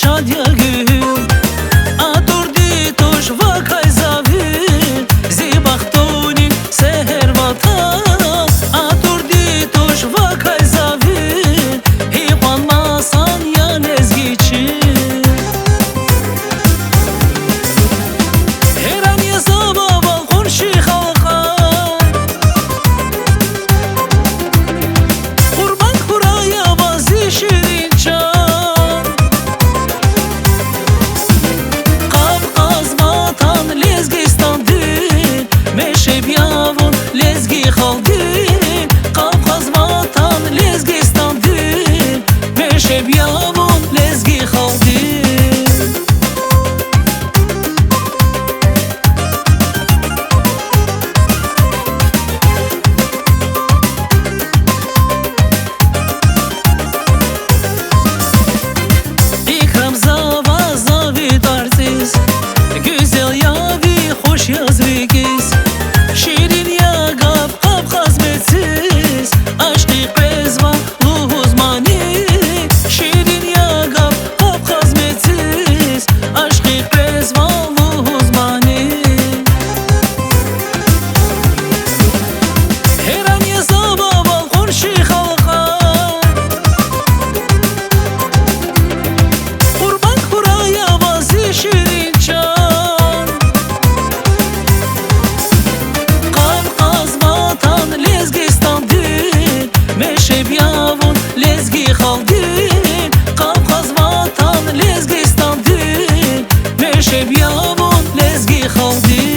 شادیا گل آدوردی توش وکای زاویل زی بختونین سهر وطن آدوردی توش وکای زاویل هیوان ماسان یا لزگی چی هران یا زبا با خورشی خلقان قربان خورای بازی شیرین چان قفقاز وطن لزگستان دین میشه بیاون لزگی خالدین قفقاز وطن لزگستان دین میشه بیاون لزگی خالدین İkram zava zavi darziz Güzel yavi hoş yazvigiz Şirin ya gap kap kazmetsiz Aşkı pezvan luhuzmani Şirin ya gap kap kazmetsiz Aşkı pezvan luhuzmani Heran ya zaba bal khurshi khalqan Qurban khuraya bazi shirin chan Qafqaz vatan lezgistan din Meshe byavun lezgi khaldin Qafqaz vatan lezgistan din Meshe byavun lezgi khaldin